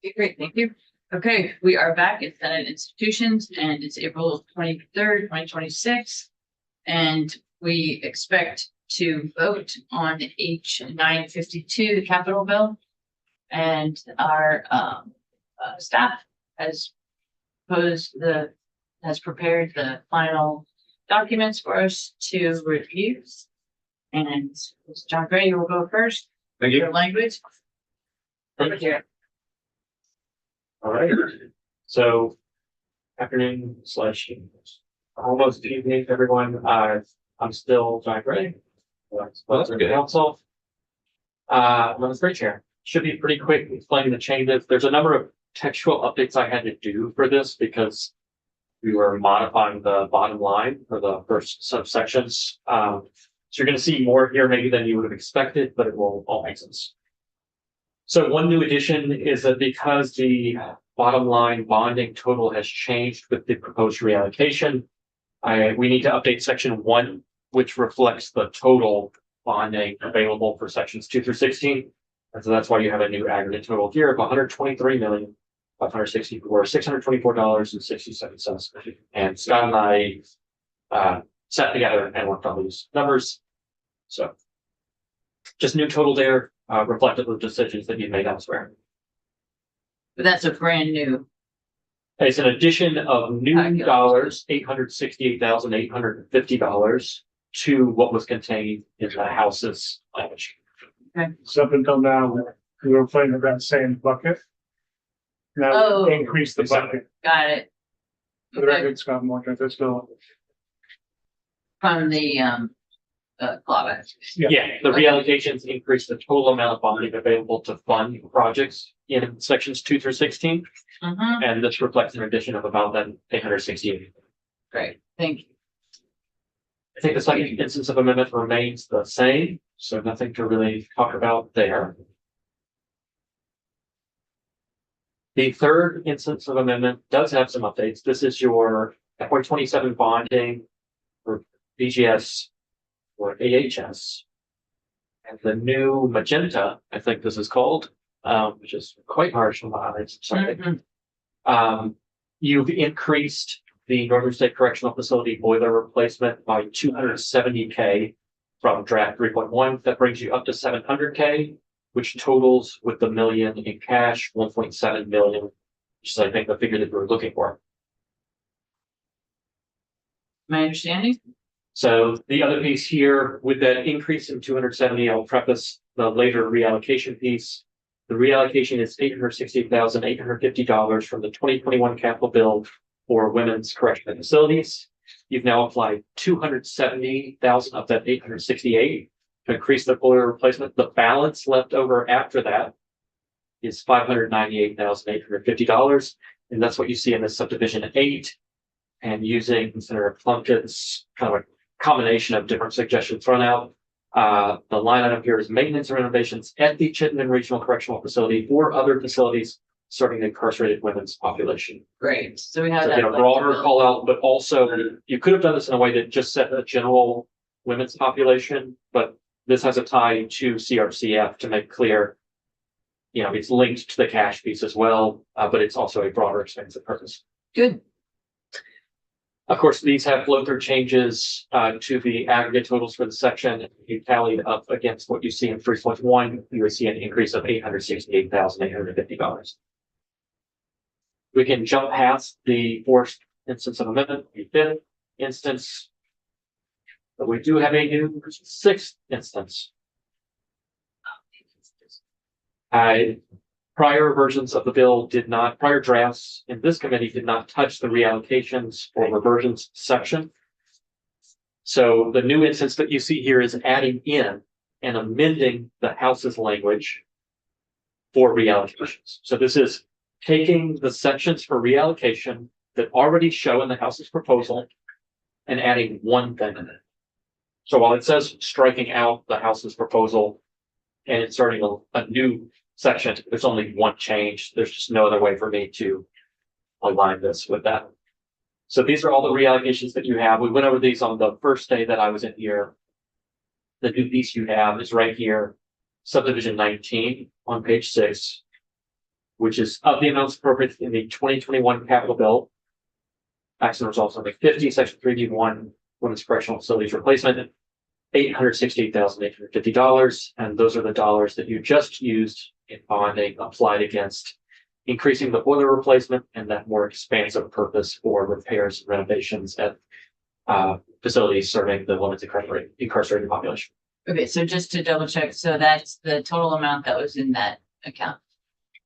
Okay, great, thank you. Okay, we are back at Senate Institutions and it's April 23rd, 2026. And we expect to vote on H 952, the capital bill. And our staff has prepared the final documents for us to review. And John Gray, you will go first. Thank you. Your language. Thank you. All right. So, afternoon / almost evening, everyone. I'm still John Gray. That's good. Council. I'm on the screen chair. Should be pretty quick explaining the changes. There's a number of textual updates I had to do for this because we were modifying the bottom line for the first subsections. So you're going to see more here maybe than you would have expected, but it will all make sense. So one new addition is that because the bottom line bonding total has changed with the proposed reallocation, we need to update section 1, which reflects the total bonding available for sections 2 through 16. And so that's why you have a new aggregate total here of $123,564,624.67. And Scott and I sat together and worked on these numbers. So just new total there, reflective of decisions that you made elsewhere. But that's a brand new. It's an addition of new dollars, $868,850 to what was contained in the House's language. Okay. So up until now, we were playing with that same bucket. Now we increase the bucket. Got it. For the record, Scott Morgan, that's still. From the clawback. Yeah, the reallocations increase the total amount of bonding available to fund projects in sections 2 through 16. And this reflects an addition of about that 868. Great, thank you. I think the second instance of amendment remains the same, so nothing to really talk about there. The third instance of amendment does have some updates. This is your FY27 bonding for BGS or AHS. And the new magenta, I think this is called, which is quite harsh on the eyes. Sorry. You've increased the Northern State Correctional Facility boiler replacement by $270K from draft 3.1. That brings you up to $700K, which totals with the million in cash, 1.7 million, which is, I think, the figure that we were looking for. My understanding? So the other piece here, with that increase in 270, I'll preface the later reallocation piece. The reallocation is $868,850 from the 2021 capital bill for women's correctional facilities. You've now applied $270,000 of that 868 to increase the boiler replacement. The balance left over after that is $598,850, and that's what you see in this subdivision 8. And using Senator Plunket's kind of a combination of different suggestions thrown out, the line item here is maintenance and renovations at the Chittenden Regional Correctional Facility or other facilities serving the incarcerated women's population. Great. So we have So, that. you know, broader call out, but also you could have done this in a way that just set a general women's population, but this has a tie to CRCF to make clear, you know, it's linked to the cash piece as well, but it's also a broader expansive purpose. Good. Of course, these have flow-through changes to the aggregate totals for the section. You tallied up against what you see in 3.1, you would see an increase of $868,850. We can jump past the fourth instance of amendment, the fifth instance, but we do have a new sixth instance. Prior versions of the bill prior drafts in this committee did not touch the reallocations or reversions section. So the new instance that you see here is adding in and amending the House's language for reallocations. So this is taking the sections for reallocation that already show in the House's proposal and adding one thing in it. So while it says striking out the House's proposal and inserting a new section, there's only one change. There's just no other way for me to align this with that. So these are all the reallocations that you have. We went over these on the first day that I was in here. The new piece you have is right here, subdivision 19 on page 6. which is of the amounts appropriate in the 2021 capital bill. Action results on the 50, section 3D1, women's correctional facilities replacement, $868,850. And those are the dollars that you just used in bonding applied against increasing the boiler replacement and that more expansive purpose for repairs and renovations at facilities serving the women's incarcerated population. Okay, so just to double check, so that's the total amount that was in that account.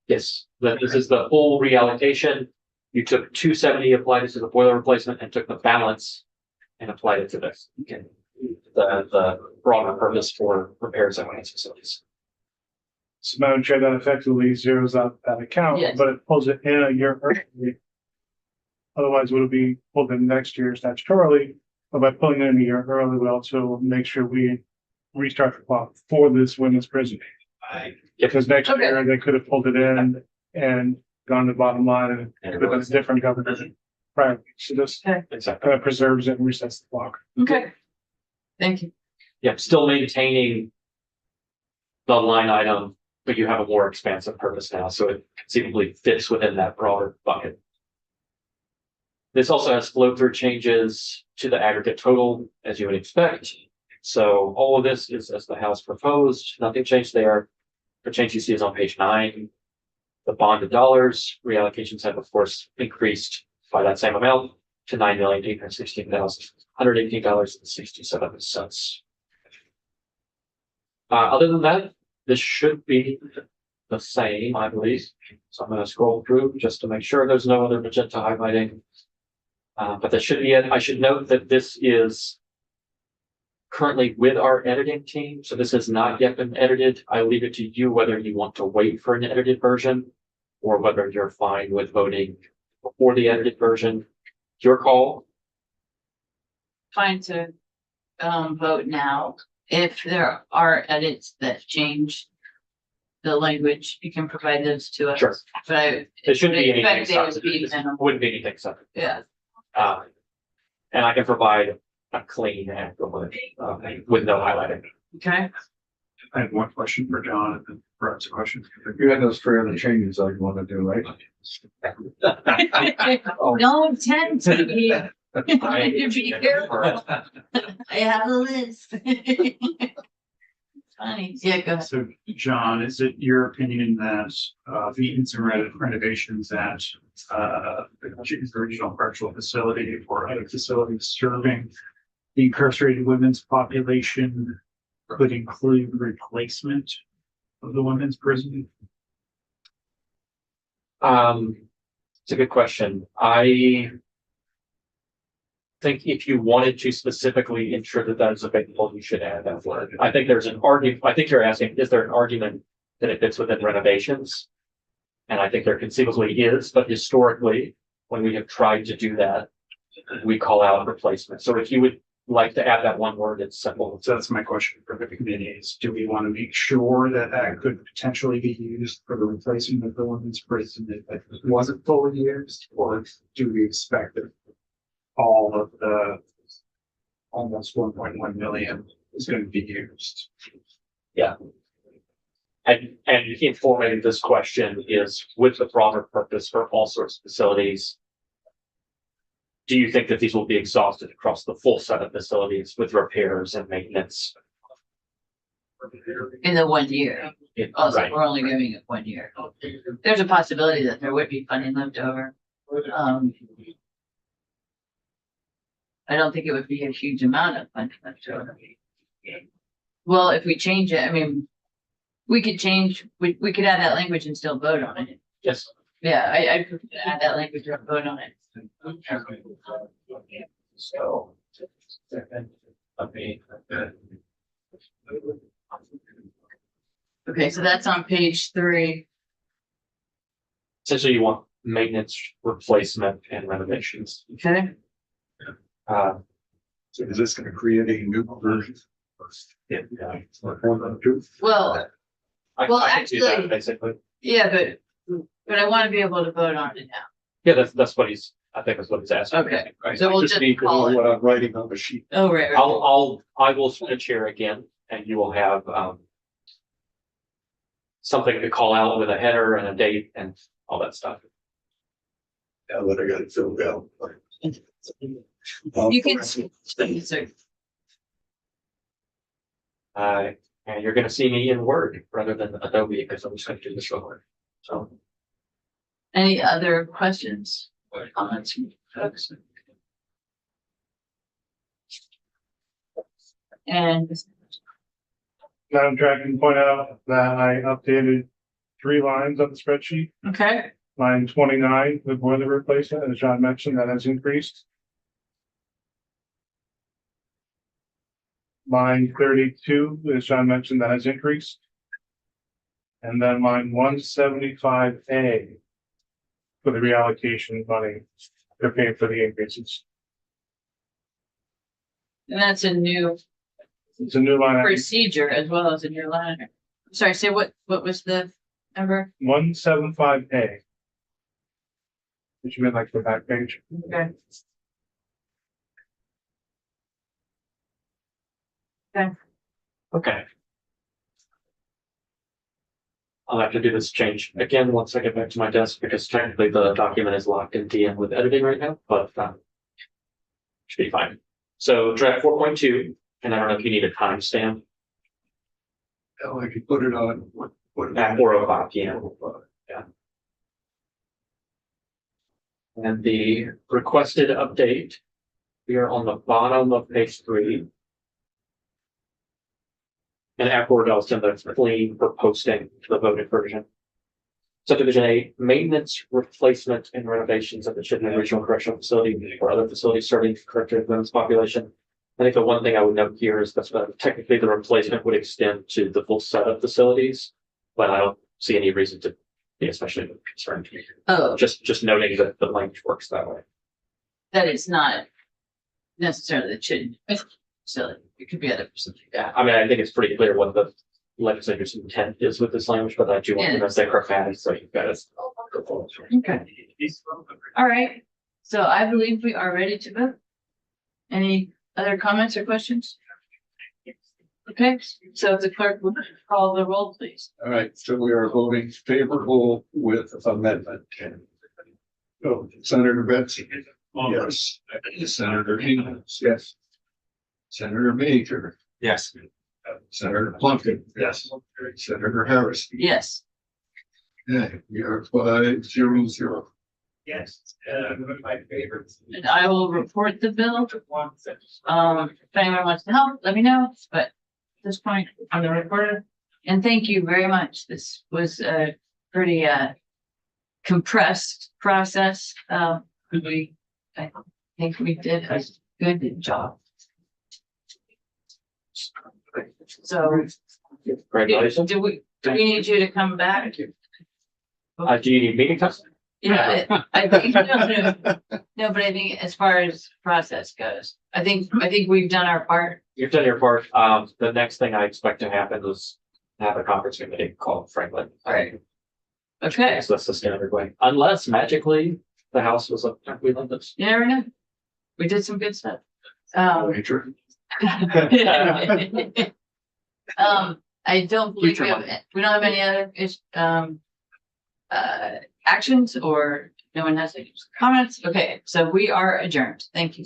Yes, this is the full reallocation. You took 270, applied it to the boiler replacement, and took the balance and applied it to this. Okay. The broader purpose for repairs at women's facilities. So Madam Chair, that effectively zeroes out that account, Yes. but it pulls it in a year early. Otherwise, would it be pulled in next year statutorily? But by pulling it in a year early, we also make sure we restart the clock for this women's prison. Because next Okay. year, they could have pulled it in and gone to the bottom line and it could have been a different government. Right, so this Exactly. kind of preserves it and resets the clock. Okay. Thank you. Yeah, still maintaining the line item, but you have a more expansive purpose now, so it conceivably fits within that broader bucket. This also has flow through changes to the aggregate total, as you would expect. So all of this is as the House proposed, nothing changed there. The change you see is on page 9. The bonded dollars reallocations have, of course, increased by that same amount to $9,816,118.67. Other than that, this should be the same, I believe. So I'm going to scroll through just to make sure there's no other magenta highlighting. But that should be it. I should note that this is currently with our editing team. So this has not yet been edited. I leave it to you whether you want to wait for an edited version or whether you're fine with voting before the edited version. Your call. Fine to vote now. If there are edits that change the language, you can provide those to us. Sure. But I. It shouldn't be expect anything they would be substantive. It minimal. wouldn't be anything substantive. Yeah, And I can provide a clean and with no highlighting. okay. I have one question for John and then perhaps a question. You had those 3 other changes that you want to do, right? No intent to be, to be careful. I have a list. Funny, yeah, go ahead. So John, is it your opinion that maintenance and renovations at the Chickens Regional Correctional Facility or other facilities serving the incarcerated women's population could include replacement of the women's prison? It's a good question. I think if you wanted to specifically ensure that that is available, you should add that word. I think there's an argument. I think you're asking, is there an argument that it fits within renovations? And I think there conceivably is, but historically, when we have tried to do that, we call out replacement. So if you would like to add that one word, it's simple. So that's my question for the committee is, do we want to make sure that that could potentially be used for the replacement of the women's prison if it wasn't fully used? Or do we expect that all of the almost 1.1 million is going to be used? And informing this question is with the broader purpose for all sorts of facilities. Do you think that these will be exhausted across the full set of facilities with repairs and maintenance? In the 1 year, also, Right. we're only giving it 1 year. There's a possibility that there would be funding left over. I don't think it would be a huge amount of funding left over. Well, if we change it, I mean, we could change, we could add that language and still vote on it. Yes. Yeah, I prefer to add that language and vote on it. So. Okay, so that's on page 3. Essentially, you want maintenance, replacement, and renovations. Okay, So is this going to create a new version? Yeah. well, I Well, can do that, actually- basically. yeah, but I want to be able to vote on it now. Yeah, that's what I think that's what he's asking. Okay, Right. so we'll Just just need to know call it. what I'm writing on the sheet. Oh, right, right. I will switch chair again, and you will have, something to call out with a header and a date and all that stuff. Yeah, but I got it filled out. You can. So, And you're gonna see me in Word rather than Adobe because I'm just gonna do this real quick. So, any other questions or comments from folks? And Madam Chair, I can point out that I updated 3 lines on the spreadsheet. okay, Line 29, the boiler replacement, as John mentioned, that has increased. Line 32, as John mentioned, that has increased. And then line 175A for the reallocation money, they're paying for the increases. and that's a new It's a new line, item, procedure as well as a new line. Sorry, say what was the number? 175A. Which you mean like the back page? Okay. okay. I'll have to do this change again once I get back to my desk because technically the document is locked in DM with editing right now, but should be fine. So draft 4.2, and I don't know if you need a timestamp Hell, I could put it on. What at 4:05 PM. And the requested update, we are on the bottom of page 3. And afterward, I'll send the clean for posting to the voted version. Subdivision 8, maintenance, replacement, and renovations of the Chittenden Regional Correctional Facility or other facilities serving corrected women's population. I think the one thing I would note here is that technically the replacement would extend to the full set of facilities, but I don't see any reason to be especially concerned. Oh, Just noting that the language works that way. that is not necessarily the Chittenden facility. It could be other facility. Yeah, I mean, I think it's pretty clear what the legislature's intent is with this language, but I do want to say grammatic, so you've got it. Okay. All right. So I believe we are ready to vote. Any other comments or questions? Okay, so the clerk will call the roll, please. All right, so we are voting favorable with amendment. So Senator Betsy? Yes. Senator Higgins? Yes. Senator Major? Yes. Senator Plunkett? Yes. Senator Harris? Yes. Okay, we are 5-0. Yes, my favorites. And I will report the bill. If anyone wants to help, let me know, but at this point, I'm the reporter. And thank you very much. This was a pretty compressed process. I think we did a good job. So Congratulations. do we need you to come back? Do you need me to come? Yeah, I think, no, but I think as far as process goes, I think we've done our part. You've done your part. The next thing I expect to happen is have a conference committee called Franklin. Right. Okay, So that's the standard way, unless magically the house was up, we love this. you never know. We did some good stuff. Major? I don't believe we don't have any other, actions or no one has any comments. Okay, so we are adjourned. Thank you.